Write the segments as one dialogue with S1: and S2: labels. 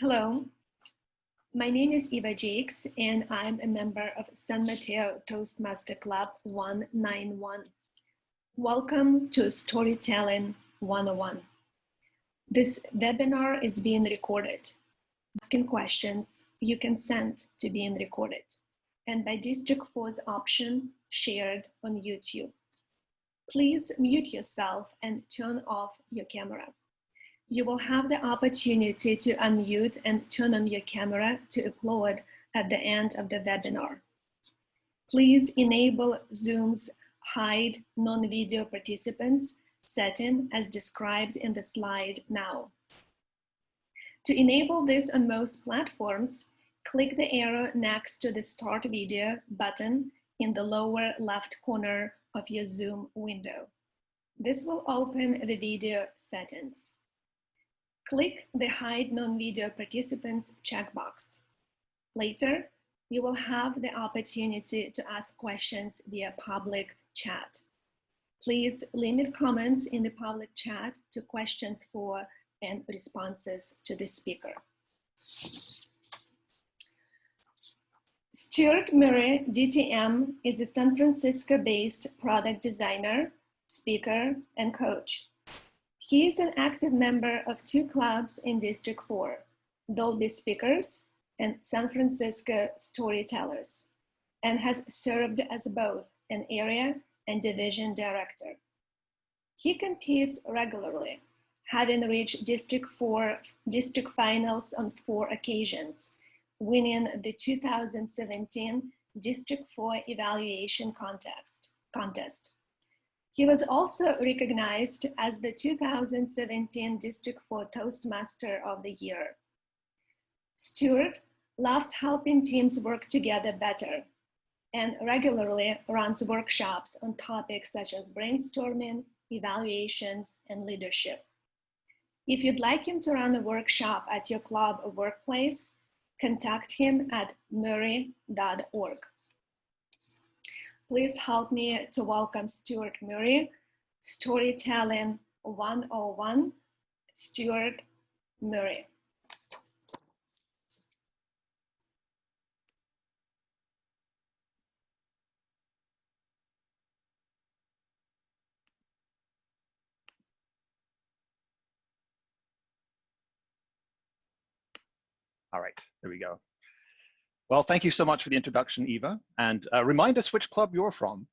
S1: Hello, my name is Eva Jakes, and I'm a member of San Mateo Toastmaster Club 191. Welcome to Storytelling 101. This webinar is being recorded. Asking questions you consent to being recorded, and by District 4's option, shared on YouTube. Please mute yourself and turn off your camera. You will have the opportunity to unmute and turn on your camera to upload at the end of the webinar. Please enable Zoom's hide non-video participants setting as described in the slide now. To enable this on most platforms, click the arrow next to the Start Video button in the lower left corner of your Zoom window. This will open the video settings. Click the Hide Non-Video Participants checkbox. Later, you will have the opportunity to ask questions via public chat. Please limit comments in the public chat to questions for and responses to the speaker. Stewart Murrie DTM is a San Francisco-based product designer, speaker, and coach. He is an active member of 2 clubs in District 4, Dolby Speakers and San Francisco Storytellers, and has served as both an area and division director. He competes regularly, having reached District 4 district finals on 4 occasions, winning the 2017 District 4 Evaluation Contest. He was also recognized as the 2017 District 4 Toastmaster of the Year. Stewart loves helping teams work together better and regularly runs workshops on topics such as brainstorming, evaluations, and leadership. If you'd like him to run a workshop at your club or workplace, contact him at murrie.org. Please help me to welcome Stewart Murrie, Storytelling 101, Stewart Murrie.
S2: All right, there we go. Well, thank you so much for the introduction, Eva. And remind us which club you're from.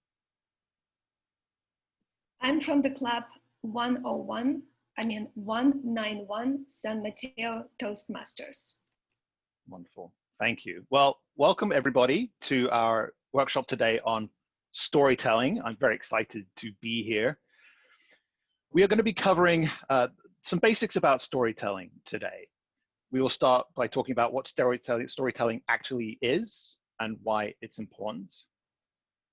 S1: I'm from the club 191 San Mateo Toastmasters.
S2: Wonderful, thank you. Well, welcome everybody to our workshop today on storytelling. I'm very excited to be here. We are going to be covering some basics about storytelling today. We will start by talking about what storytelling actually is and why it's important.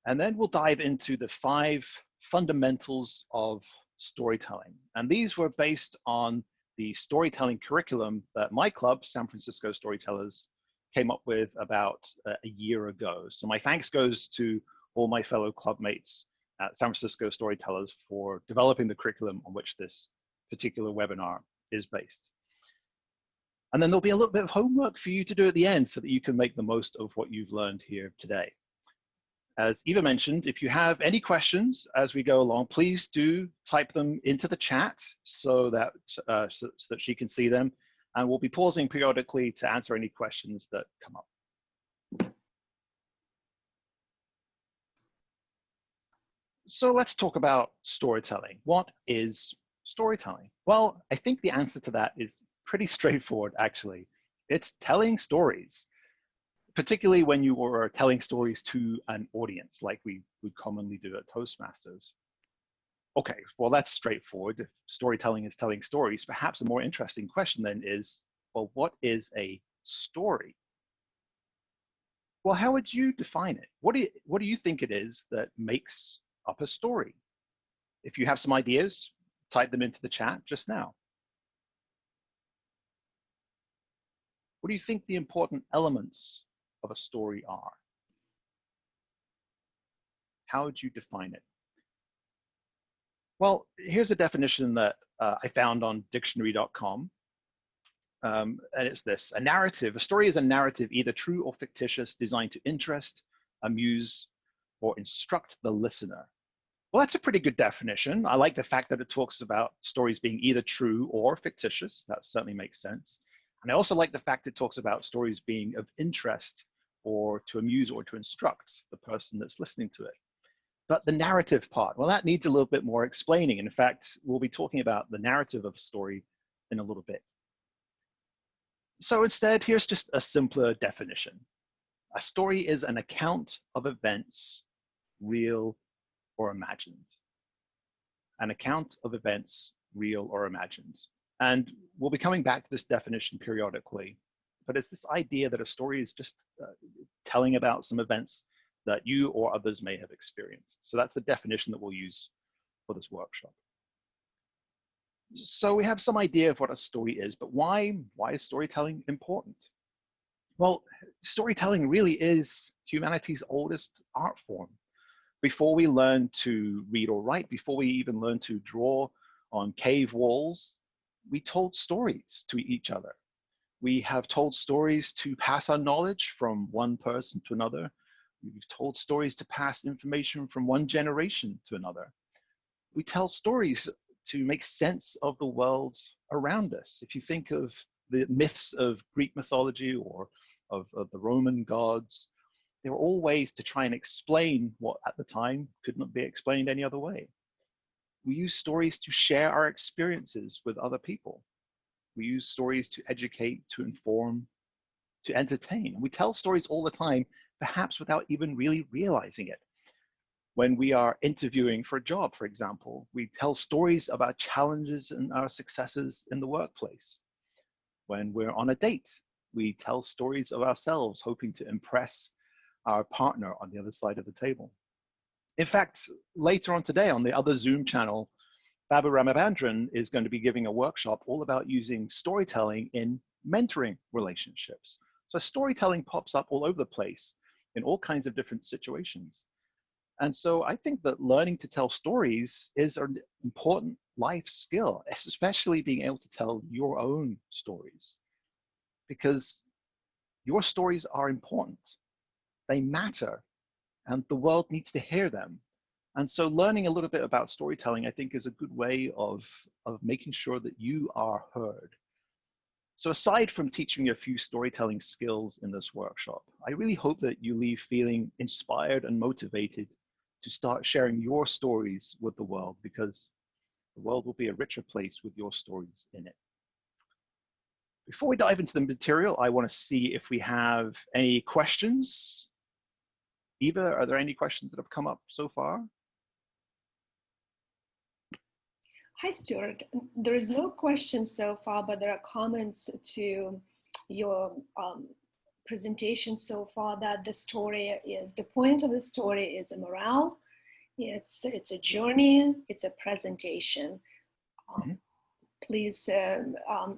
S2: And then we'll dive into the 5 fundamentals of storytelling. And these were based on the storytelling curriculum that my club, San Francisco Storytellers, came up with about a year ago. So my thanks goes to all my fellow club mates at San Francisco Storytellers for developing the curriculum on which this particular webinar is based. And then there'll be a little bit of homework for you to do at the end so that you can make the most of what you've learned here today. As Eva mentioned, if you have any questions as we go along, please do type them into the chat so that she can see them. And we'll be pausing periodically to answer any questions that come up. So let's talk about storytelling. What is storytelling? Well, I think the answer to that is pretty straightforward, actually. It's telling stories, particularly when you are telling stories to an audience, like we commonly do at Toastmasters. Okay, well, that's straightforward. If storytelling is telling stories, perhaps a more interesting question then is, well, what is a story? Well, how would you define it? What do you think it is that makes up a story? If you have some ideas, type them into the chat just now. What do you think the important elements of a story are? How would you define it? Well, here's a definition that I found on dictionary.com. and it's this: a narrative. A story is a narrative, either true or fictitious, designed to interest, amuse, or instruct the listener. Well, that's a pretty good definition. I like the fact that it talks about stories being either true or fictitious. That certainly makes sense. And I also like the fact it talks about stories being of interest or to amuse or to instruct the person that's listening to it. But the narrative part, well, that needs a little bit more explaining. In fact, we'll be talking about the narrative of a story in a little bit. So instead, here's just a simpler definition. A story is an account of events, real or imagined. An account of events, real or imagined. And we'll be coming back to this definition periodically, but it's this idea that a story is just telling about some events that you or others may have experienced. So that's the definition that we'll use for this workshop. So we have some idea of what a story is, but why is storytelling important? Well, storytelling really is humanity's oldest art form. Before we learned to read or write, before we even learned to draw on cave walls, we told stories to each other. We have told stories to pass our knowledge from one person to another. We've told stories to pass information from one generation to another. We tell stories to make sense of the world around us. If you think of the myths of Greek mythology or of the Roman gods, they were all ways to try and explain what at the time could not be explained any other way. We use stories to share our experiences with other people. We use stories to educate, to inform, to entertain. We tell stories all the time, perhaps without even really realizing it. When we are interviewing for a job, for example, we tell stories about challenges and our successes in the workplace. When we're on a date, we tell stories of ourselves, hoping to impress our partner on the other side of the table. In fact, later on today on the other Zoom channel, Babu Ramabandran is going to be giving a workshop all about using storytelling in mentoring relationships. So storytelling pops up all over the place in all kinds of different situations. And so I think that learning to tell stories is an important life skill, especially being able to tell your own stories, because your stories are important. They matter, and the world needs to hear them. And so learning a little bit about storytelling, I think, is a good way of making sure that you are heard. So aside from teaching you a few storytelling skills in this workshop, I really hope that you leave feeling inspired and motivated to start sharing your stories with the world, because the world will be a richer place with your stories in it. Before we dive into the material, I want to see if we have any questions. Eva, are there any questions that have come up so far?
S1: Hi, Stewart. There is no question so far, but there are comments to your presentation so far that the point of the story is a morale. It's a journey. It's a presentation. Please,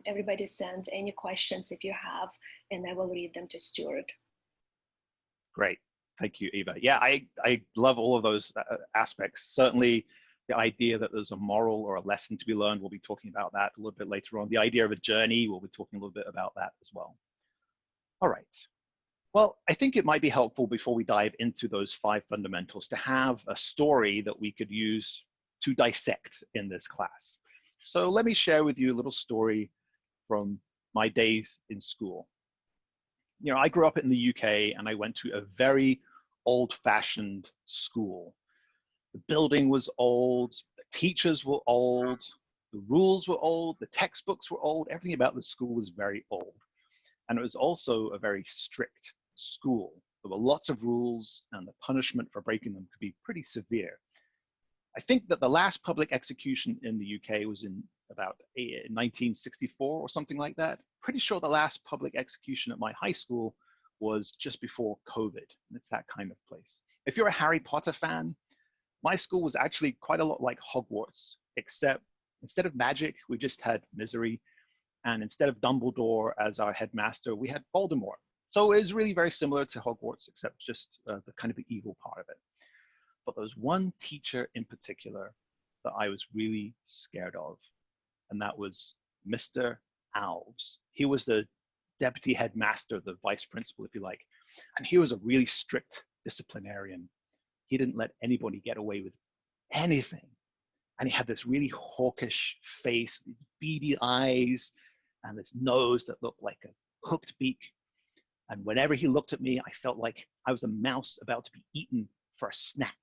S1: everybody send any questions if you have, and I will read them to Stewart.
S2: Great. Thank you, Eva. Yeah, I love all of those aspects. Certainly the idea that there's a moral or a lesson to be learned, we'll be talking about that a little bit later on. The idea of a journey, we'll be talking a little bit about that as well. All right. Well, I think it might be helpful before we dive into those 5 fundamentals to have a story that we could use to dissect in this class. So let me share with you a little story from my days in school. You know, I grew up in the UK and I went to a very old-fashioned school. The building was old, the teachers were old, the rules were old, the textbooks were old, everything about the school was very old. And it was also a very strict school. There were lots of rules, and the punishment for breaking them could be pretty severe. I think that the last public execution in the UK was in about 1964 or something like that. Pretty sure the last public execution at my high school was just before COVID. It's that kind of place. If you're a Harry Potter fan, my school was actually quite a lot like Hogwarts, except instead of magic, we just had misery. And instead of Dumbledore as our headmaster, we had Voldemort. So it was really very similar to Hogwarts, except just the kind of the evil part of it. But there was one teacher in particular that I was really scared of, and that was Mr. Alves. He was the deputy headmaster, the vice principal, if you like. And he was a really strict disciplinarian. He didn't let anybody get away with anything. And he had this really hawkish face, beady eyes, and this nose that looked like a hooked beak. And whenever he looked at me, I felt like I was a mouse about to be eaten for a snack.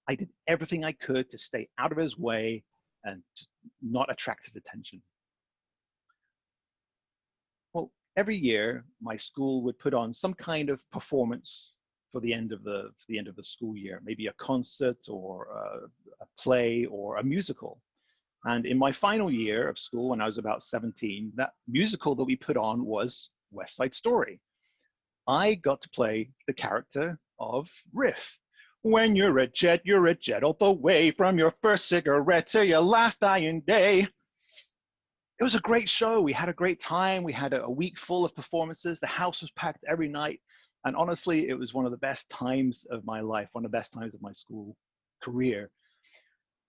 S2: I did everything I could to stay out of his way and just not attract his attention. Well, every year, my school would put on some kind of performance for the end of the school year, maybe a concert or a play or a musical. And in my final year of school, when I was about 17, that musical that we put on was West Side Story. I got to play the character of Riff. When you're a jet all the way from your first cigarette to your last dying day. It was a great show. We had a great time. We had a week full of performances. The house was packed every night. And honestly, it was one of the best times of my life, one of the best times of my school career.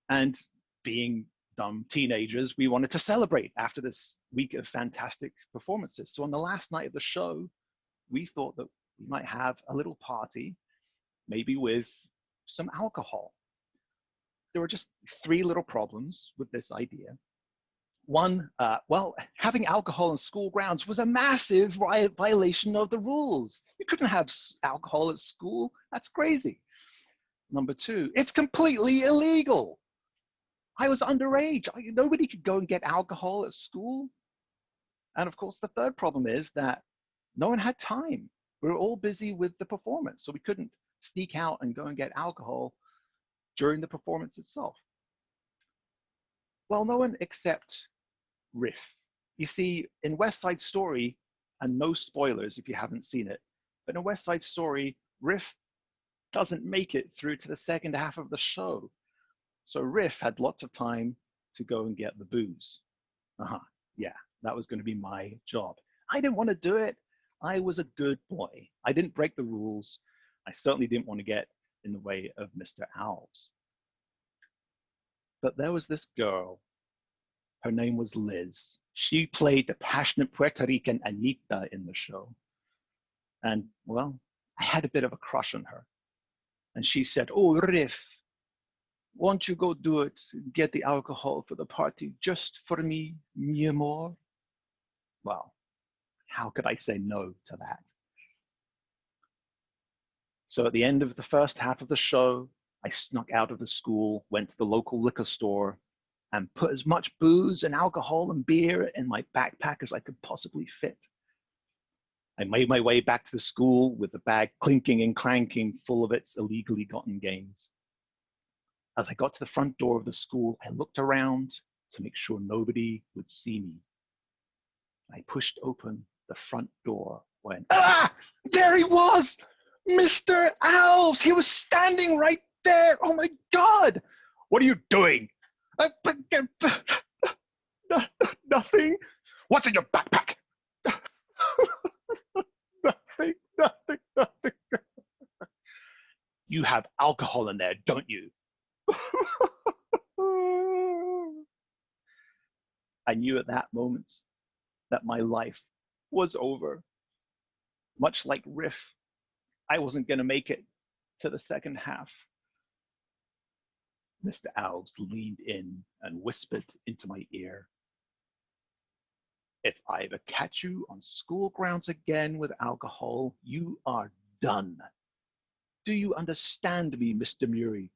S2: And being dumb teenagers, we wanted to celebrate after this week of fantastic performances. So on the last night of the show, we thought that we might have a little party, maybe with some alcohol. There were just three little problems with this idea. One, well, having alcohol in school grounds was a massive violation of the rules. You couldn't have alcohol at school. That's crazy. Number two, it's completely illegal. I was underage. Nobody could go and get alcohol at school. And of course, the third problem is that no one had time. We were all busy with the performance, so we couldn't sneak out and go and get alcohol during the performance itself. Well, no one except Riff. You see, in West Side Story, and no spoilers if you haven't seen it, but in West Side Story, Riff doesn't make it through to the second half of the show. So Riff had lots of time to go and get the booze. Yeah, that was going to be my job. I didn't want to do it. I was a good boy. I didn't break the rules. I certainly didn't want to get in the way of Mr. Alves. But there was this girl. Her name was Liz. She played the passionate Puerto Rican Anita in the show. And, well, I had a bit of a crush on her. And she said, "Oh, Riff, won't you go do it, get the alcohol for the party just for me, mi amor?" Well, how could I say no to that? So at the end of the first half of the show, I snuck out of the school, went to the local liquor store, and put as much booze and alcohol and beer in my backpack as I could possibly fit. I made my way back to the school with the bag clinking and clanking full of its illegally gotten gains. As I got to the front door of the school, I looked around to make sure nobody would see me. I pushed open the front door when, there he was! Mr. Alves! He was standing right there! Oh my God! What are you doing? Nothing. What's in your backpack? Nothing. You have alcohol in there, don't you? I knew at that moment that my life was over. Much like Riff, I wasn't going to make it to the second half. Mr. Alves leaned in and whispered into my ear, "If I ever catch you on school grounds again with alcohol, you are done. Do you understand me, Mr. Murrie?"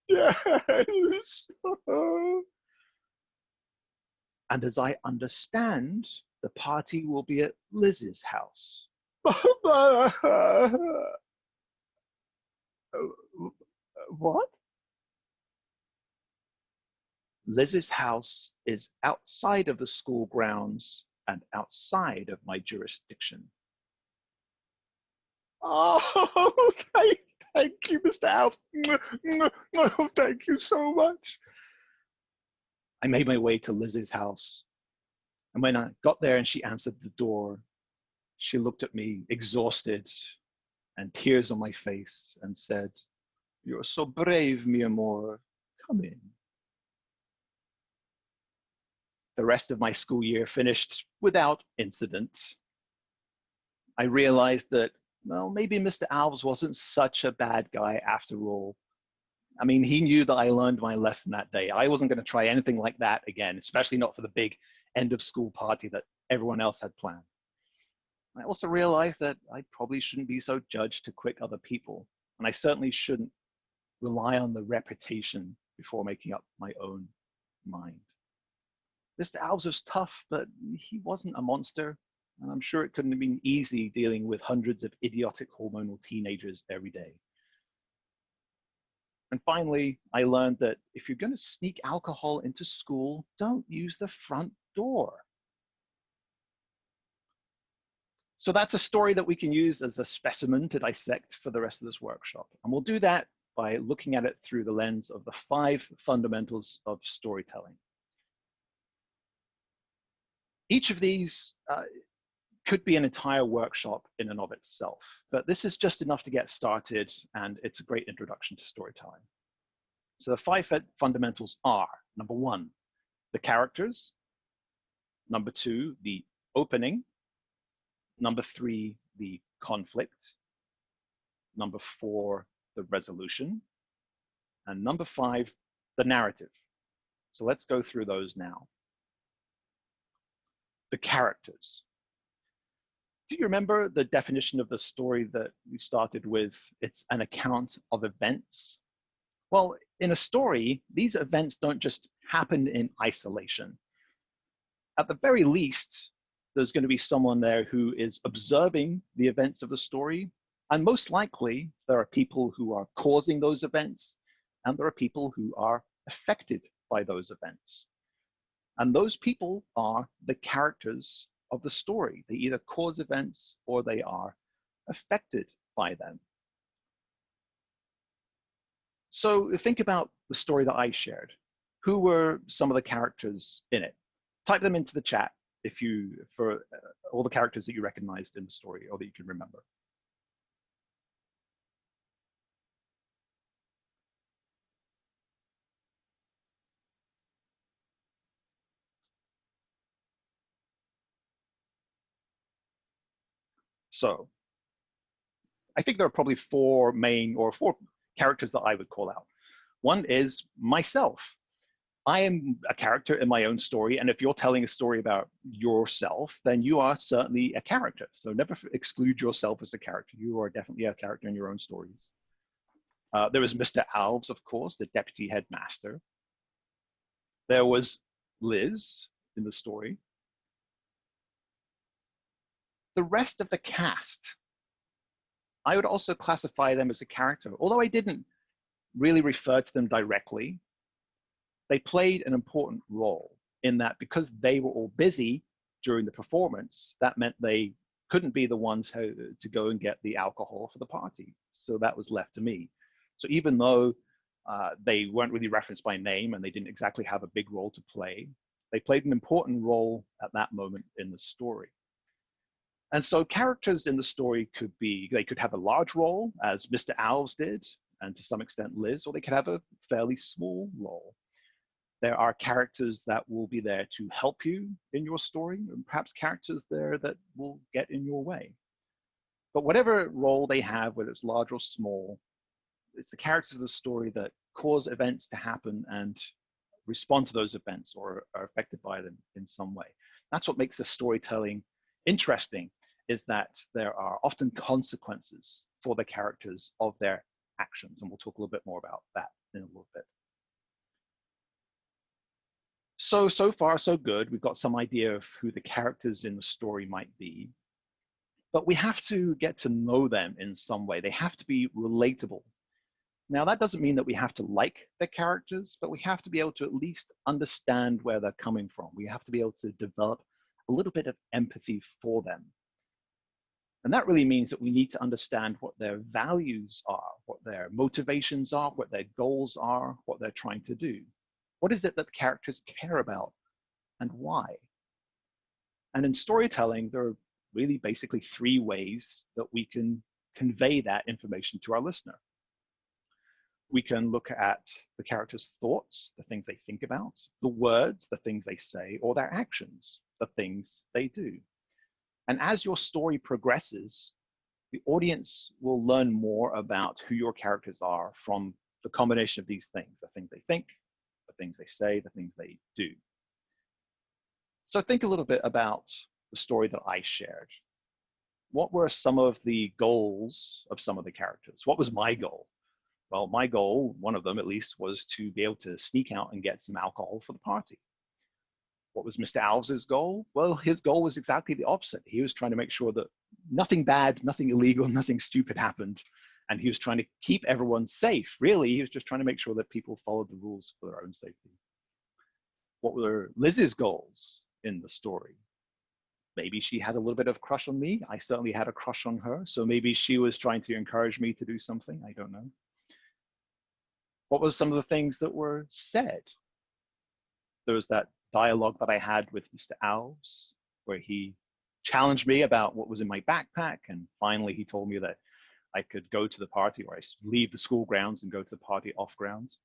S2: Yes. And as I understand, the party will be at Liz's house. What? Liz's house is outside of the school grounds and outside of my jurisdiction. Oh, thank you, Mr. Alves. Oh, thank you so much. I made my way to Liz's house. And when I got there and she answered the door, she looked at me exhausted and tears on my face and said, "You're so brave, mi amor. Come in." the rest of my school year finished without incident, I realized that, well, maybe Mr. Alves wasn't such a bad guy after all. I mean, he knew that I learned my lesson that day. I wasn't going to try anything like that again, especially not for the big end of school party that everyone else had planned. I also realized that I probably shouldn't be so judged to quick other people, and I certainly shouldn't rely on the reputation before making up my own mind. Mr. Alves was tough, but he wasn't a monster, and I'm sure it couldn't have been easy dealing with hundreds of idiotic hormonal teenagers every day. And finally, I learned that if you're going to sneak alcohol into school, don't use the front door. So that's a story that we can use as a specimen to dissect for the rest of this workshop. And we'll do that by looking at it through the lens of the 5 fundamentals of storytelling. Each of these could be an entire workshop in and of itself, but this is just enough to get started, and it's a great introduction to storytelling. So the 5 fundamentals are: number 1, the characters; number 2, the opening; number 3, the conflict; number 4, the resolution; and number 5, the narrative. So let's go through those now. The characters. Do you remember the definition of the story that we started with? It's an account of events. Well, in a story, these events don't just happen in isolation. At the very least, there's going to be someone there who is observing the events of the story, and most likely there are people who are causing those events, and there are people who are affected by those events. And those people are the characters of the story. They either cause events or they are affected by them. So think about the story that I shared. Who were some of the characters in it? Type them into the chat for all the characters that you recognized in the story or that you can remember. So I think there are probably 4 characters that I would call out. One is myself. I am a character in my own story, and if you're telling a story about yourself, then you are certainly a character. So never exclude yourself as a character. You are definitely a character in your own stories. There was Mr. Alves, of course, the deputy headmaster. There was Liz in the story. The rest of the cast, I would also classify them as a character. Although I didn't really refer to them directly, they played an important role in that because they were all busy during the performance, that meant they couldn't be the ones to go and get the alcohol for the party. So that was left to me. So even though they weren't really referenced by name and they didn't exactly have a big role to play, they played an important role at that moment in the story. And so characters in the story they could have a large role, as Mr. Alves did, and to some extent Liz, or they could have a fairly small role. There are characters that will be there to help you in your story, and perhaps characters there that will get in your way. But whatever role they have, whether it's large or small, it's the characters of the story that cause events to happen and respond to those events or are affected by them in some way. That's what makes the storytelling interesting, is that there are often consequences for the characters of their actions. And we'll talk a little bit more about that in a little bit. So far, so good. We've got some idea of who the characters in the story might be, but we have to get to know them in some way. They have to be relatable. Now, that doesn't mean that we have to like the characters, but we have to be able to at least understand where they're coming from. We have to be able to develop a little bit of empathy for them. And that really means that we need to understand what their values are, what their motivations are, what their goals are, what they're trying to do. What is it that the characters care about and why? And in storytelling, there are really basically 3 ways that we can convey that information to our listener. We can look at the character's thoughts, the things they think about, the words, the things they say, or their actions, the things they do. And as your story progresses, the audience will learn more about who your characters are from the combination of these things, the things they think, the things they say, the things they do. So think a little bit about the story that I shared. What were some of the goals of some of the characters? What was my goal? Well, my goal, one of them at least, was to be able to sneak out and get some alcohol for the party. What was Mr. Alves's goal? Well, his goal was exactly the opposite. He was trying to make sure that nothing bad, nothing illegal, nothing stupid happened. And he was trying to keep everyone safe. Really, he was just trying to make sure that people followed the rules for their own safety. What were Liz's goals in the story? Maybe she had a little bit of a crush on me. I certainly had a crush on her. So maybe she was trying to encourage me to do something. I don't know. What was some of the things that were said? There was that dialogue that I had with Mr. Alves, where he challenged me about what was in my backpack. And finally, he told me that I could go to the party, or I leave the school grounds and go to the party off grounds.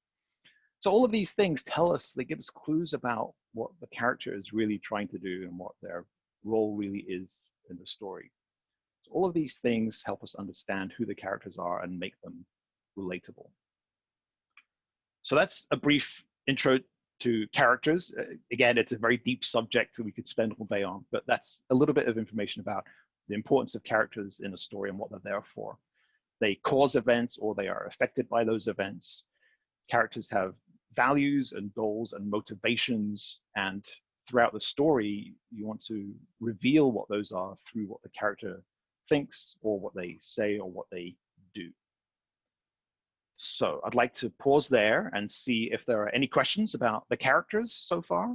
S2: So all of these things tell us, they give us clues about what the character is really trying to do and what their role really is in the story. So all of these things help us understand who the characters are and make them relatable. So that's a brief intro to characters. Again, it's a very deep subject that we could spend all day on, but that's a little bit of information about the importance of characters in a story and what they're there for. They cause events or they are affected by those events. Characters have values and goals and motivations, and throughout the story, you want to reveal what those are through what the character thinks or what they say or what they do. So I'd like to pause there and see if there are any questions about the characters so far.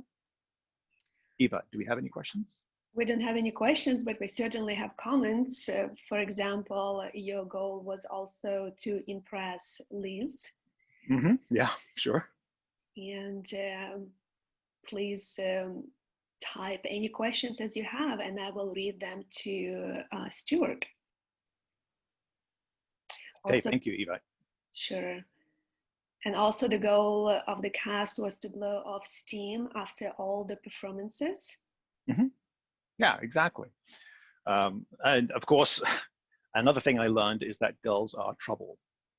S2: Eva, do we have any questions?
S1: We don't have any questions, but we certainly have comments. For example, your goal was also to impress Liz.
S2: Mm-hmm. Yeah, sure.
S1: And please type any questions as you have, and I will read them to Stewart.
S2: Okay,
S1: Also,
S2: thank you, Eva.
S1: Sure. And also the goal of the cast was to blow off steam after all the performances.
S2: Mm-hmm. Yeah, exactly. And of course, another thing I learned is that girls are trouble.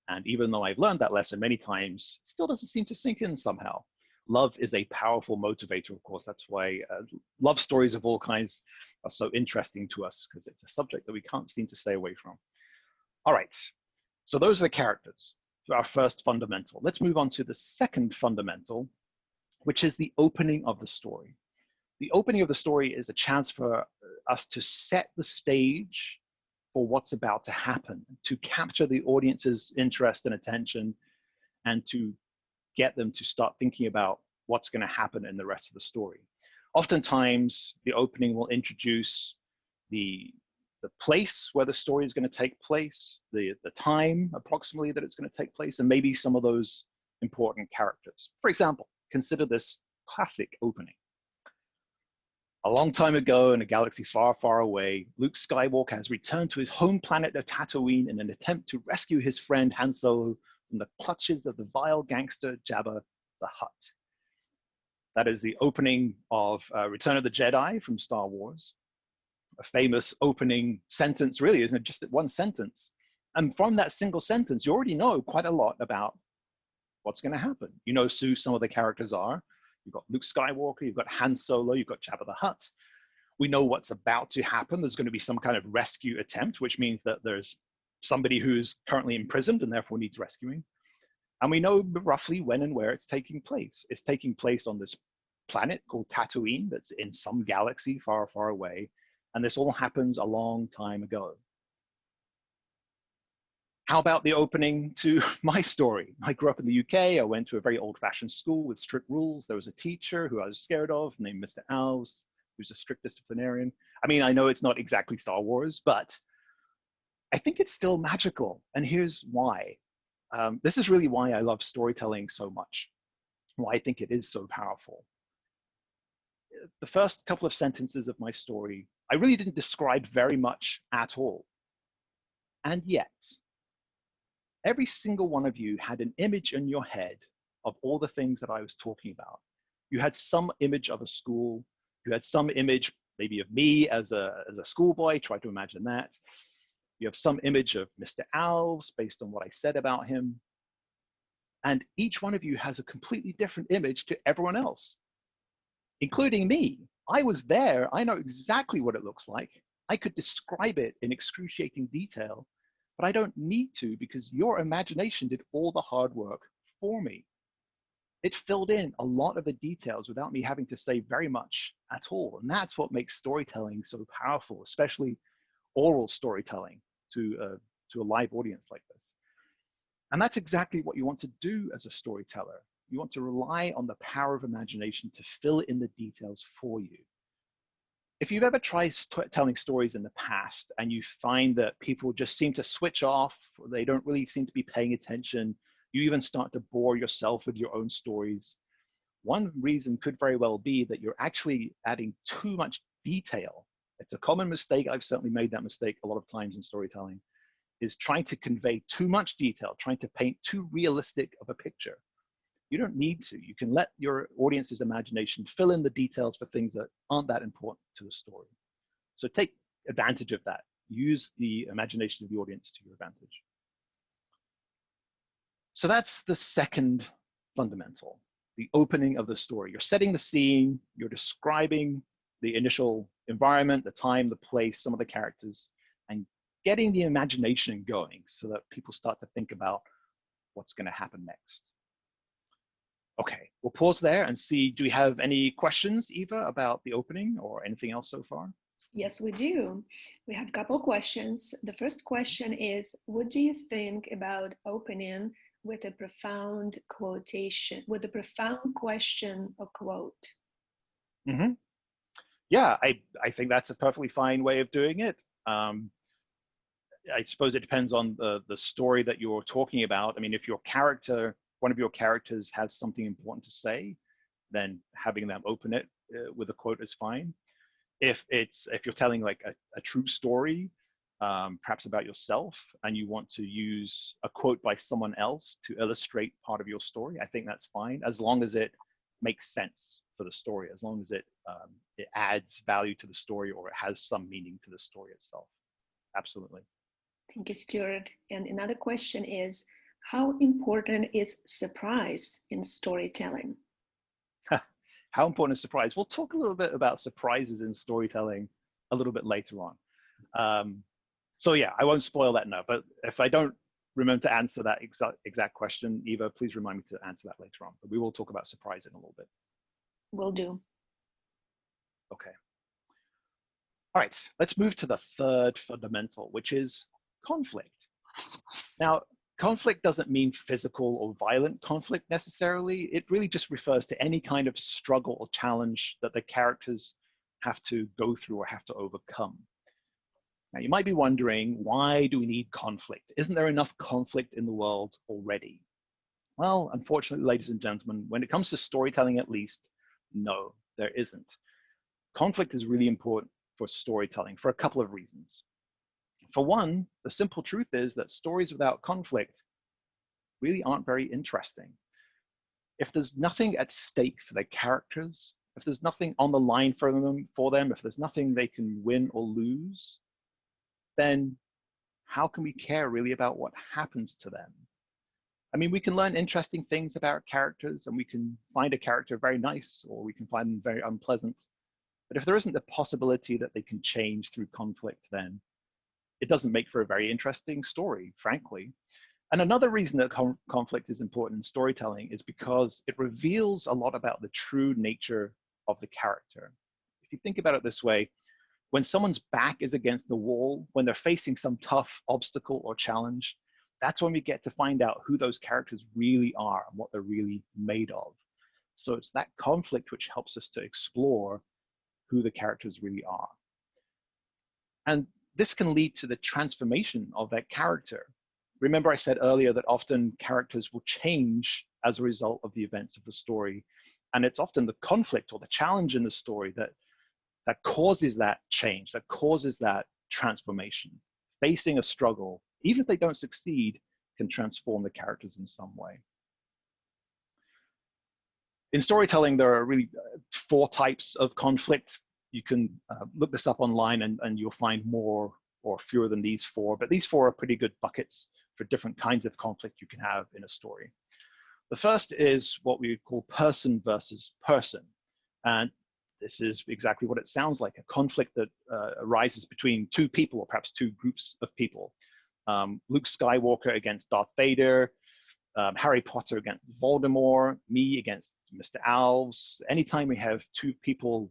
S2: And even though I've learned that lesson many times, it still doesn't seem to sink in somehow. Love is a powerful motivator, of course. That's why love stories of all kinds are so interesting to us, because it's a subject that we can't seem to stay away from. All right, so those are the characters, our first fundamental. Let's move on to the second fundamental, which is the opening of the story. The opening of the story is a chance for us to set the stage for what's about to happen, to capture the audience's interest and attention, and to get them to start thinking about what's going to happen in the rest of the story. Oftentimes, the opening will introduce the place where the story is going to take place, the time approximately that it's going to take place, and maybe some of those important characters. For example, consider this classic opening. A long time ago, in a galaxy far, far away, Luke Skywalker has returned to his home planet of Tatooine in an attempt to rescue his friend Han Solo from the clutches of the vile gangster Jabba the Hutt. That is the opening of Return of the Jedi from Star Wars. A famous opening sentence, really, isn't it? Just one sentence. And from that single sentence, you already know quite a lot about what's going to happen. You know who some of the characters are. You've got Luke Skywalker, you've got Han Solo, you've got Jabba the Hutt. We know what's about to happen. There's going to be some kind of rescue attempt, which means that there's somebody who's currently imprisoned and therefore needs rescuing. And we know roughly when and where it's taking place. It's taking place on this planet called Tatooine that's in some galaxy far, far away. And this all happens a long time ago. How about the opening to my story? I grew up in the UK. I went to a very old-fashioned school with strict rules. There was a teacher who I was scared of named Mr. Alves, who's a strict disciplinarian. I mean, I know it's not exactly Star Wars, but I think it's still magical. And here's why. This is really why I love storytelling so much, why I think it is so powerful. The first couple of sentences of my story, I really didn't describe very much at all. And yet, every single one of you had an image in your head of all the things that I was talking about. You had some image of a school. You had some image maybe of me as a schoolboy, try to imagine that. You have some image of Mr. Alves based on what I said about him. And each one of you has a completely different image to everyone else, including me. I was there. I know exactly what it looks like. I could describe it in excruciating detail, but I don't need to because your imagination did all the hard work for me. It filled in a lot of the details without me having to say very much at all. And that's what makes storytelling so powerful, especially oral storytelling to a live audience like this. And that's exactly what you want to do as a storyteller. You want to rely on the power of imagination to fill in the details for you. If you've ever tried telling stories in the past and you find that people just seem to switch off, or they don't really seem to be paying attention, you even start to bore yourself with your own stories, one reason could very well be that you're actually adding too much detail. It's a common mistake. I've certainly made that mistake a lot of times in storytelling, is trying to convey too much detail, trying to paint too realistic of a picture. You don't need to. You can let your audience's imagination fill in the details for things that aren't that important to the story. So take advantage of that. Use the imagination of the audience to your advantage. So that's the second fundamental, the opening of the story. You're setting the scene, you're describing the initial environment, the time, the place, some of the characters, and getting the imagination going so that people start to think about what's going to happen next. Okay, we'll pause there and see, do we have any questions, Eva, about the opening or anything else so far?
S1: Yes, we do. We have a couple questions. The first question is, what do you think about opening with a profound quotation, with a profound question or quote?
S2: Mm-hmm. Yeah, I think that's a perfectly fine way of doing it. I suppose it depends on the story that you're talking about. I mean, if your character, one of your characters has something important to say, then having them open it with a quote is fine. If you're telling like a true story, perhaps about yourself, and you want to use a quote by someone else to illustrate part of your story, I think that's fine, as long as it makes sense for the story, as long as it adds value to the story or it has some meaning to the story itself. Absolutely.
S1: Thank you, Stewart. And another question is, how important is surprise in storytelling?
S2: How important is surprise? We'll talk a little bit about surprises in storytelling a little bit later on. So yeah, I won't spoil that now, but if I don't remember to answer that exact question, Eva, please remind me to answer that later on. But we will talk about surprise in a little bit.
S1: Will do.
S2: Okay. All right, let's move to the third fundamental, which is conflict. Now, conflict doesn't mean physical or violent conflict necessarily. It really just refers to any kind of struggle or challenge that the characters have to go through or have to overcome. Now, you might be wondering, why do we need conflict? Isn't there enough conflict in the world already? Well, unfortunately, ladies and gentlemen, when it comes to storytelling at least, no, there isn't. Conflict is really important for storytelling for a couple of reasons. For one, the simple truth is that stories without conflict really aren't very interesting. If there's nothing at stake for the characters, if there's nothing on the line for them, if there's nothing they can win or lose, then how can we care really about what happens to them? I mean, we can learn interesting things about characters and we can find a character very nice or we can find them very unpleasant. But if there isn't the possibility that they can change through conflict, then it doesn't make for a very interesting story, frankly. And another reason that conflict is important in storytelling is because it reveals a lot about the true nature of the character. If you think about it this way, when someone's back is against the wall, when they're facing some tough obstacle or challenge, that's when we get to find out who those characters really are and what they're really made of. So it's that conflict which helps us to explore who the characters really are. And this can lead to the transformation of that character. Remember I said earlier that often characters will change as a result of the events of the story. And it's often the conflict or the challenge in the story that causes that change, that causes that transformation. Facing a struggle, even if they don't succeed, can transform the characters in some way. In storytelling, there are really 4 types of conflict. You can look this up online and you'll find more or fewer than these 4, but these 4 are pretty good buckets for different kinds of conflict you can have in a story. The first is what we would call person versus person. And this is exactly what it sounds like, a conflict that arises between 2 people, or perhaps 2 groups of people. Luke Skywalker against Darth Vader, Harry Potter against Voldemort, me against Mr. Alves. Anytime we have 2 people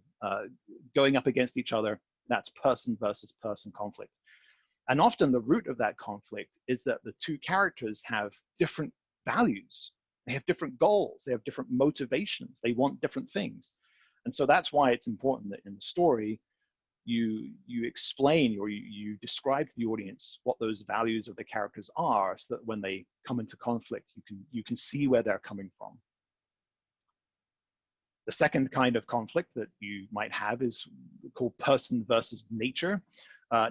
S2: going up against each other, that's person versus person conflict. And often the root of that conflict is that the 2 characters have different values. They have different goals. They have different motivations. They want different things. And so that's why it's important that in the story, you explain or you describe to the audience what those values of the characters are, so that when they come into conflict, you can see where they're coming from. The second kind of conflict that you might have is called person versus nature.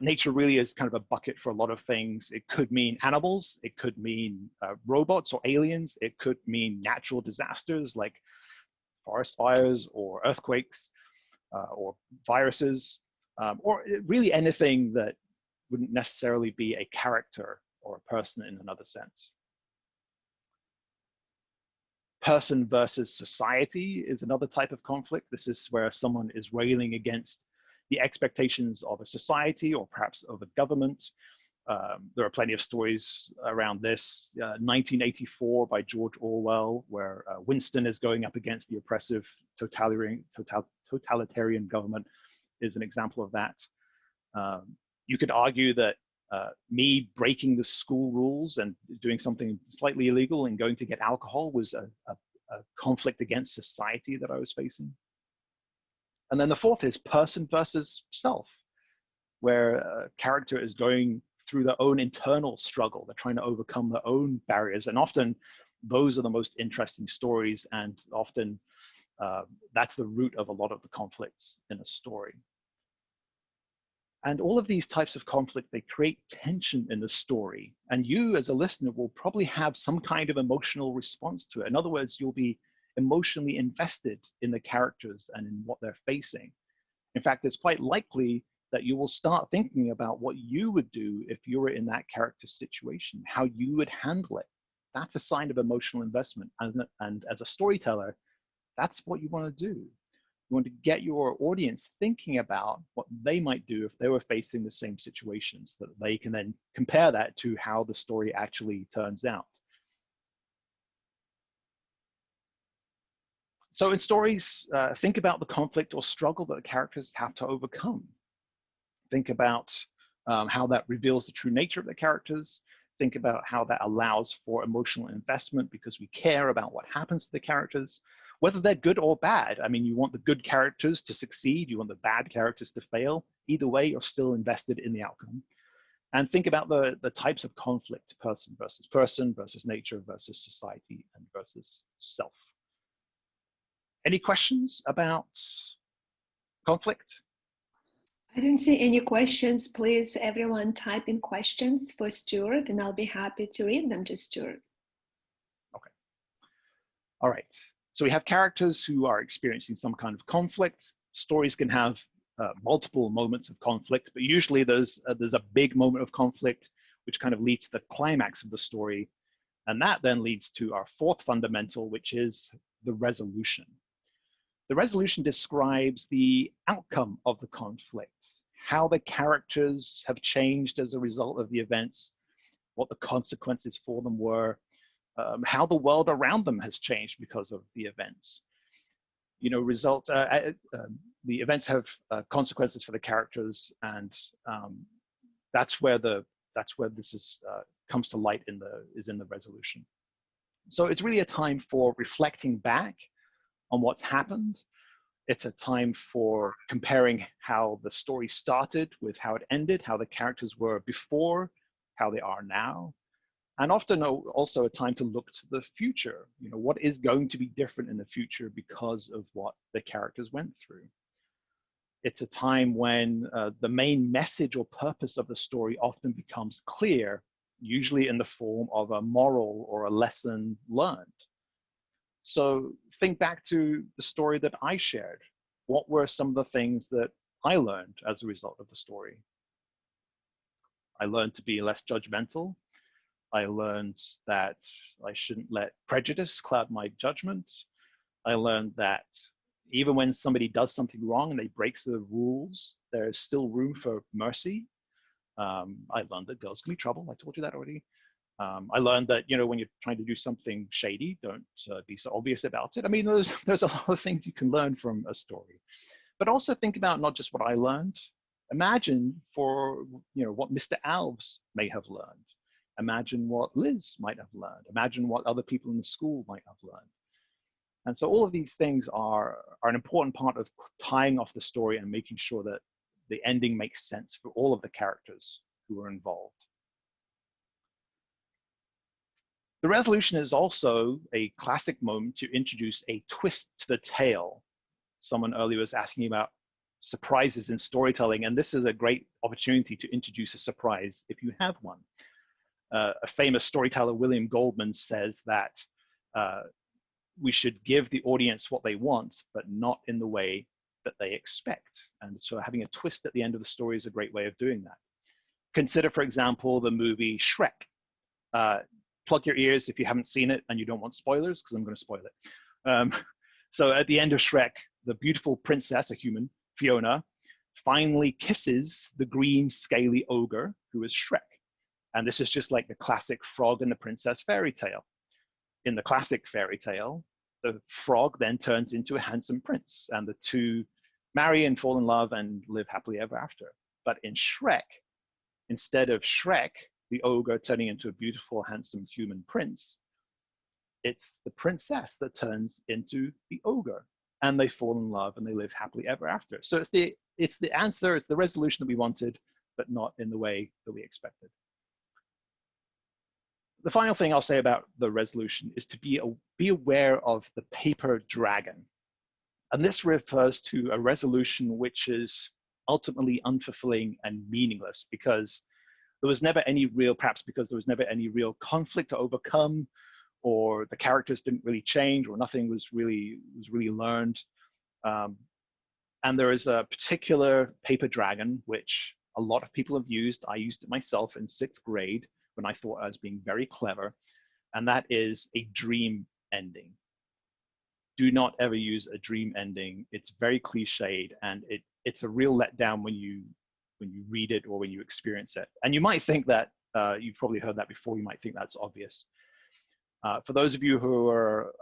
S2: Nature really is kind of a bucket for a lot of things. It could mean animals, it could mean robots or aliens, it could mean natural disasters like forest fires or earthquakes or viruses, or really anything that wouldn't necessarily be a character or a person in another sense. Person versus society is another type of conflict. This is where someone is railing against the expectations of a society or perhaps of a government. There are plenty of stories around this. 1984 by George Orwell, where Winston is going up against the oppressive totalitarian government, is an example of that. You could argue that me breaking the school rules and doing something slightly illegal and going to get alcohol was a conflict against society that I was facing. And then the fourth is person versus self, where a character is going through their own internal struggle. They're trying to overcome their own barriers. And often those are the most interesting stories. And often that's the root of a lot of the conflicts in a story. And all of these types of conflict, they create tension in the story. And you as a listener will probably have some kind of emotional response to it. In other words, you'll be emotionally invested in the characters and in what they're facing. In fact, it's quite likely that you will start thinking about what you would do if you were in that character's situation, how you would handle it. That's a sign of emotional investment. And as a storyteller, that's what you want to do. You want to get your audience thinking about what they might do if they were facing the same situations, so that they can then compare that to how the story actually turns out. So in stories, think about the conflict or struggle that the characters have to overcome. Think about how that reveals the true nature of the characters. Think about how that allows for emotional investment because we care about what happens to the characters, whether they're good or bad. I mean, you want the good characters to succeed, you want the bad characters to fail. Either way, you're still invested in the outcome. And think about the types of conflict, person versus nature versus society and versus self. Any questions about conflict?
S1: I don't see any questions. Please, everyone type in questions for Stewart and I'll be happy to read them to Stewart.
S2: Okay. All right. So we have characters who are experiencing some kind of conflict. Stories can have multiple moments of conflict, but usually there's a big moment of conflict which kind of leads to the climax of the story. And that then leads to our fourth fundamental, which is the resolution. The resolution describes the outcome of the conflict, how the characters have changed as a result of the events, what the consequences for them were, how the world around them has changed because of the events. You know, the events have consequences for the characters, and that's where this comes to light in the resolution. So it's really a time for reflecting back on what's happened. It's a time for comparing how the story started with how it ended, how the characters were before, how they are now. And often also a time to look to the future. You know, what is going to be different in the future because of what the characters went through. It's a time when the main message or purpose of the story often becomes clear usually in the form of a moral or a lesson learned. So think back to the story that I shared. What were some of the things that I learned as a result of the story? I learned to be less judgmental. I learned that I shouldn't let prejudice cloud my judgment. I learned that even when somebody does something wrong and they breaks the rules, there's still room for mercy. I learned that girls can be trouble. I told you that already. I learned that, you know, when you're trying to do something shady, don't be so obvious about it. I mean, there's a lot of things you can learn from a story, but also think about not just what I learned. Imagine for, you know, what Mr. Alves may have learned. Imagine what Liz might have learned. Imagine what other people in the school might have learned. And so all of these things are an important part of tying off the story and making sure that the ending makes sense for all of the characters who are involved. The resolution is also a classic moment to introduce a twist to the tale. Someone earlier was asking about surprises in storytelling, and this is a great opportunity to introduce a surprise if you have one. A famous storyteller, William Goldman, says that we should give the audience what they want, but not in the way that they expect. And so having a twist at the end of the story is a great way of doing that. Consider, for example, the movie Shrek. Plug your ears if you haven't seen it and you don't want spoilers, because I'm going to spoil it. So at the end of Shrek, the beautiful princess, a human, Fiona, finally kisses the green, scaly ogre who is Shrek. And this is just like the classic frog and the princess fairy tale. In the classic fairy tale, the frog then turns into a handsome prince, and the two marry and fall in love and live happily ever after. But in Shrek, instead of Shrek, the ogre turning into a beautiful, handsome human prince, it's the princess that turns into the ogre, and they fall in love and they live happily ever after. So it's the answer, it's the resolution that we wanted, but not in the way that we expected. The final thing I'll say about the resolution is to be aware of the paper dragon. And this refers to a resolution which is ultimately unfulfilling and meaningless because there was never any real, perhaps because there was never any real conflict to overcome, or the characters didn't really change, or nothing was really learned. And there is a particular paper dragon which a lot of people have used. I used it myself in 6th grade when I thought I was being very clever, and that is a dream ending. Do not ever use a dream ending. It's very cliched, and it's a real letdown when you read it or when you experience it. And you might think that, you've probably heard that before, you might think that's obvious. For those of you who are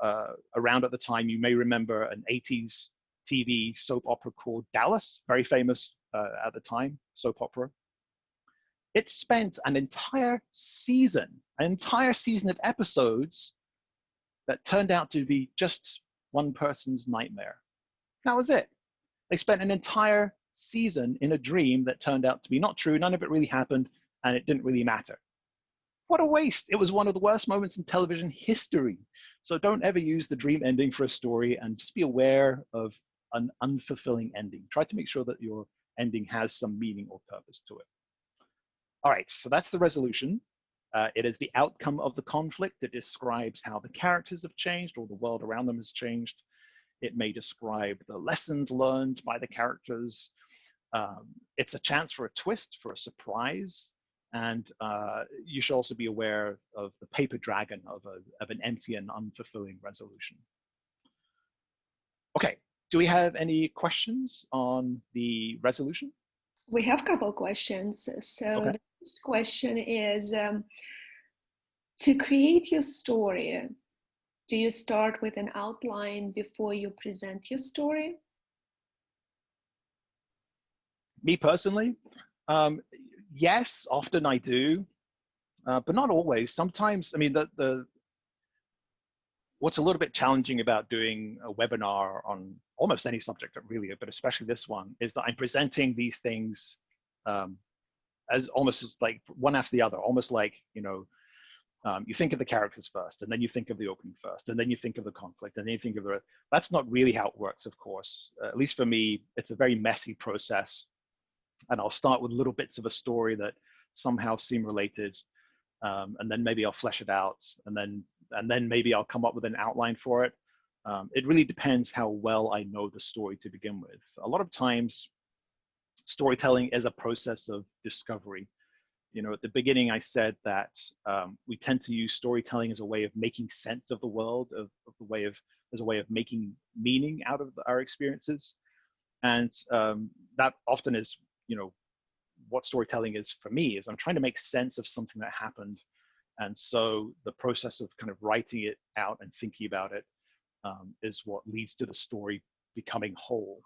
S2: around at the time, you may remember an 80s TV soap opera called Dallas, very famous at the time, soap opera. It spent an entire season of episodes that turned out to be just one person's nightmare. That was it. They spent an entire season in a dream that turned out to be not true, none of it really happened, and it didn't really matter. What a waste. It was one of the worst moments in television history. So don't ever use the dream ending for a story, and just be aware of an unfulfilling ending. Try to make sure that your ending has some meaning or purpose to it. All right, so that's the resolution. It is the outcome of the conflict. It describes how the characters have changed or the world around them has changed. It may describe the lessons learned by the characters. It's a chance for a twist, for a surprise. And you should also be aware of the paper dragon of an empty and unfulfilling resolution. Okay, do we have any questions on the resolution?
S1: We have a couple questions. So
S2: okay.
S1: The first question is, to create your story, do you start with an outline before you present your story?
S2: Me personally, yes, often I do, but not always. Sometimes, I mean, what's a little bit challenging about doing a webinar on almost any subject, really, but especially this one, is that I'm presenting these things as almost as like one after the other, almost like, you know, you think of the characters first, and then you think of the opening first, and then you think of the conflict, and then you think of the, that's not really how it works, of course. At least for me, it's a very messy process. And I'll start with little bits of a story that somehow seem related. and then maybe I'll flesh it out, and then maybe I'll come up with an outline for it. It really depends how well I know the story to begin with. A lot of times, storytelling is a process of discovery. You know, at the beginning, I said that we tend to use storytelling as a way of making sense of the world, as a way of making meaning out of our experiences, and that often is, you know, what storytelling is for me. Is I'm trying to make sense of something that happened, and so the process of kind of writing it out and thinking about it is what leads to the story becoming whole.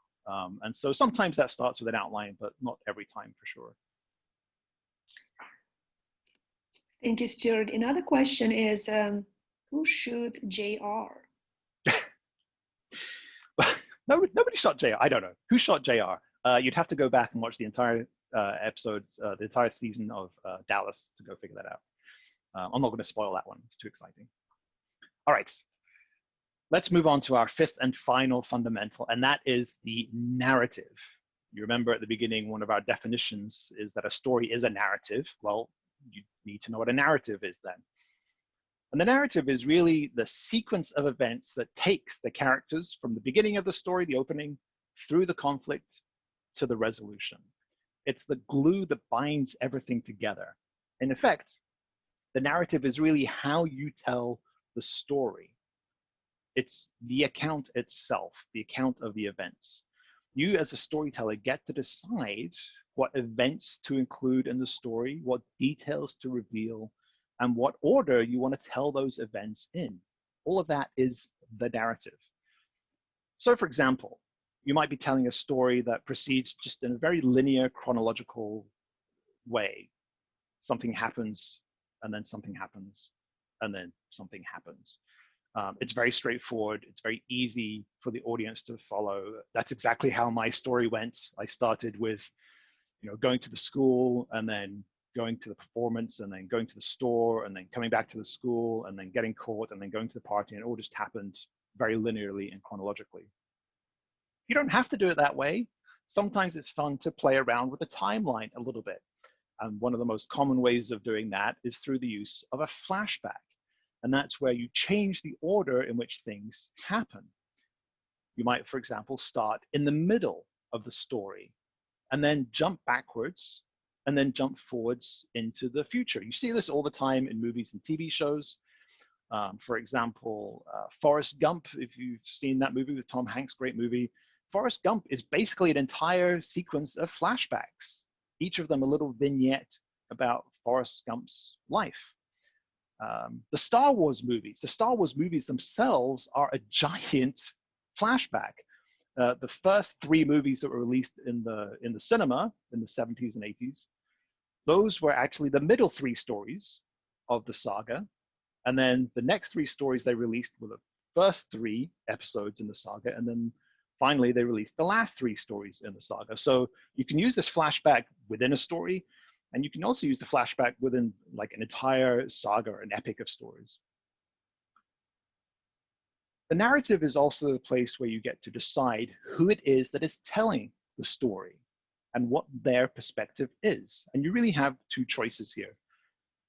S2: And so sometimes that starts with an outline, but not every time for sure.
S1: Thank you, Stewart. Another question is, who shot JR?
S2: Nobody shot JR. I don't know. Who shot JR? You'd have to go back and watch the entire episodes, the entire season of Dallas to go figure that out. I'm not going to spoil that one. It's too exciting. All right. Let's move on to our fifth and final fundamental, and that is the narrative. You remember at the beginning, one of our definitions is that a story is a narrative. Well, you need to know what a narrative is then. And the narrative is really the sequence of events that takes the characters from the beginning of the story, the opening, through the conflict to the resolution. It's the glue that binds everything together. In effect, the narrative is really how you tell the story. It's the account itself, the account of the events. You as a storyteller get to decide what events to include in the story, what details to reveal, and what order you want to tell those events in. All of that is the narrative. So for example, you might be telling a story that proceeds just in a very linear chronological way. Something happens, and then something happens, and then something happens. It's very straightforward. It's very easy for the audience to follow. That's exactly how my story went. I started with, you know, going to the school, and then going to the performance, and then going to the store, and then coming back to the school, and then getting caught, and then going to the party, and it all just happened very linearly and chronologically. You don't have to do it that way. Sometimes it's fun to play around with the timeline a little bit. And one of the most common ways of doing that is through the use of a flashback. And that's where you change the order in which things happen. You might, for example, start in the middle of the story and then jump backwards and then jump forwards into the future. You see this all the time in movies and TV shows. For example, Forrest Gump, if you've seen that movie with Tom Hanks, great movie. Forrest Gump is basically an entire sequence of flashbacks, each of them a little vignette about Forrest Gump's life. The Star Wars movies themselves are a giant flashback. The first three movies that were released in the cinema in the 70s and 80s, those were actually the middle three stories of the saga. And then the next three stories they released were the first three episodes in the saga. And then finally, they released the last three stories in the saga. So you can use this flashback within a story, and you can also use the flashback within like an entire saga, an epic of stories. The narrative is also the place where you get to decide who it is that is telling the story and what their perspective is. And you really have two choices here.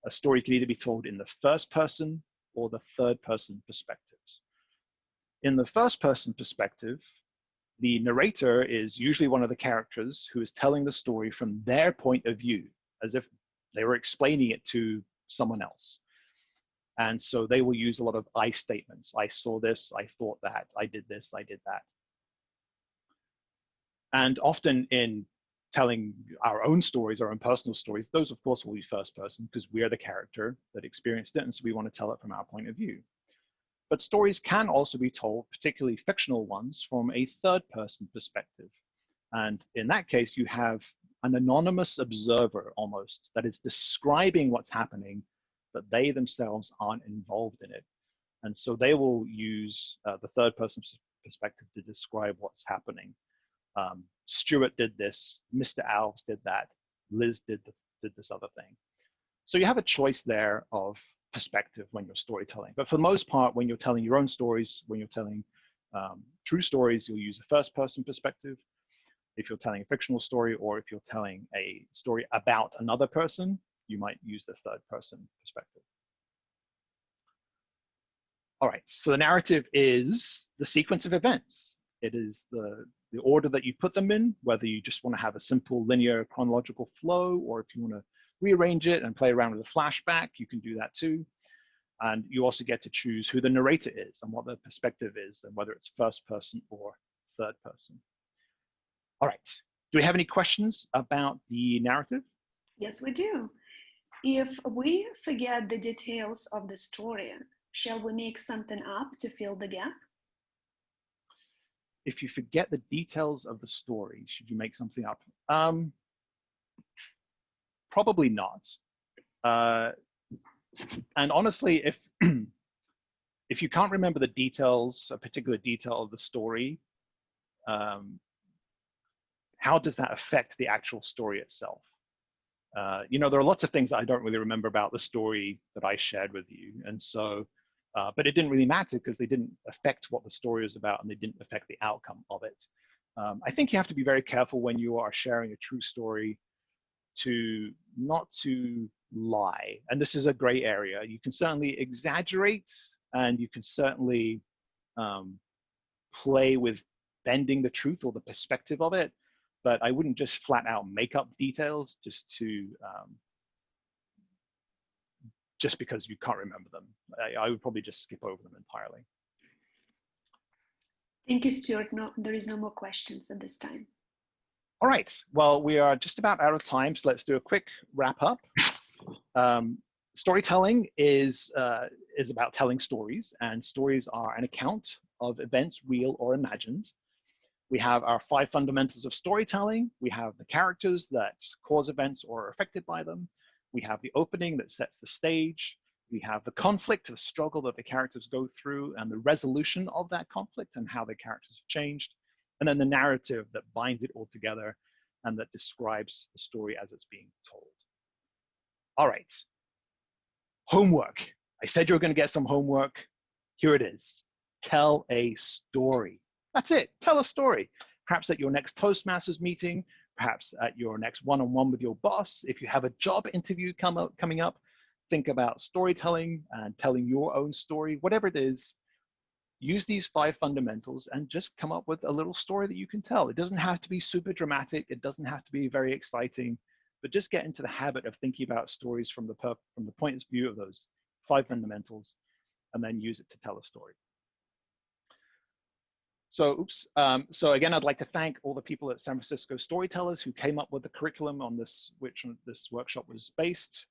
S2: A story can either be told in the first person or the third person perspectives. In the first person perspective, the narrator is usually one of the characters who is telling the story from their point of view, as if they were explaining it to someone else. And so they will use a lot of I statements. I saw this, I thought that, I did this, I did that. And often in telling our own stories, our own personal stories, those of course will be first person because we are the character that experienced it, and so we want to tell it from our point of view. But stories can also be told, particularly fictional ones, from a third person perspective. And in that case, you have an anonymous observer almost that is describing what's happening, but they themselves aren't involved in it. And so they will use the third person perspective to describe what's happening. Stewart did this, Mr. Alves did that, Liz did this other thing. So you have a choice there of perspective when you're storytelling. But for the most part, when you're telling your own stories, when you're telling true stories, you'll use a first person perspective. If you're telling a fictional story, or if you're telling a story about another person, you might use the third person perspective. All right, so the narrative is the sequence of events. It is the order that you put them in, whether you just want to have a simple linear chronological flow, or if you want to rearrange it and play around with a flashback, you can do that too. And you also get to choose who the narrator is and what the perspective is, and whether it's first person or third person. All right, do we have any questions about the narrative?
S1: Yes, we do. If we forget the details of the story, shall we make something up to fill the gap?
S2: If you forget the details of the story, should you make something up? Probably not. And honestly, if if you can't remember the details, a particular detail of the story, how does that affect the actual story itself? You know, there are lots of things that I don't really remember about the story that I shared with you. And so, but it didn't really matter because they didn't affect what the story was about and they didn't affect the outcome of it. I think you have to be very careful when you are sharing a true story to not to lie. And this is a gray area. You can certainly exaggerate and you can certainly play with bending the truth or the perspective of it, but I wouldn't just flat out make up details just because you can't remember them. I would probably just skip over them entirely.
S1: Thank you, Stuart. No, there is no more questions at this time.
S2: All right, well, we are just about out of time, so let's do a quick wrap up. Storytelling is about telling stories, and stories are an account of events, real or imagined. We have our 5 fundamentals of storytelling. We have the characters that cause events or are affected by them. We have the opening that sets the stage. We have the conflict, the struggle that the characters go through, and the resolution of that conflict and how the characters have changed. And then the narrative that binds it all together and that describes the story as it's being told. All right, homework. I said you were going to get some homework. Here it is. Tell a story. That's it. Tell a story. Perhaps at your next Toastmasters meeting, perhaps at your next one-on-one with your boss. If you have a job interview coming up, think about storytelling and telling your own story. Whatever it is, use these 5 fundamentals and just come up with a little story that you can tell. It doesn't have to be super dramatic. It doesn't have to be very exciting, but just get into the habit of thinking about stories from the point of view of those 5 fundamentals, and then use it to tell a story. So, so again, I'd like to thank all the people at San Francisco Storytellers who came up with the curriculum on which this workshop was based.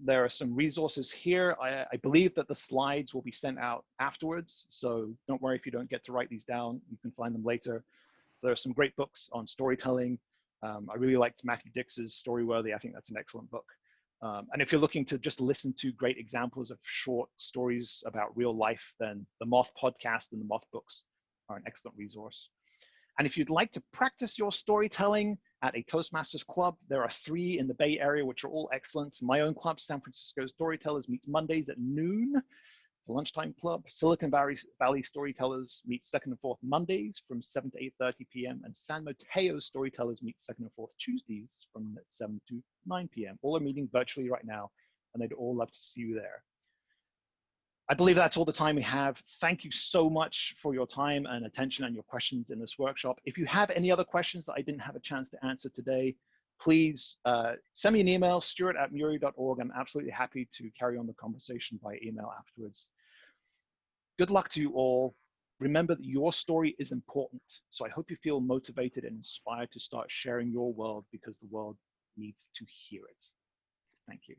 S2: There are some resources here. I believe that the slides will be sent out afterwards, so don't worry if you don't get to write these down. You can find them later. There are some great books on storytelling. I really liked Matthew Dix's Storyworthy. I think that's an excellent book. And if you're looking to just listen to great examples of short stories about real life, then the Moth podcast and the Moth books are an excellent resource. And if you'd like to practice your storytelling at a Toastmasters club, there are 3 in the Bay Area, which are all excellent. My own club, San Francisco Storytellers, meets Mondays at noon. It's a lunchtime club. Silicon Valley Storytellers meets 2nd and 4th Mondays from 7 to 8:30 p.m. And San Mateo Storytellers meets 2nd and 4th Tuesdays from 7 to 9 p.m. All are meeting virtually right now, and they'd all love to see you there. I believe that's all the time we have. Thank you so much for your time and attention and your questions in this workshop. If you have any other questions that I didn't have a chance to answer today, please send me an email, stuart@murrie.org. I'm absolutely happy to carry on the conversation by email afterwards. Good luck to you all. Remember that your story is important. So I hope you feel motivated and inspired to start sharing your world because the world needs to hear it. Thank you.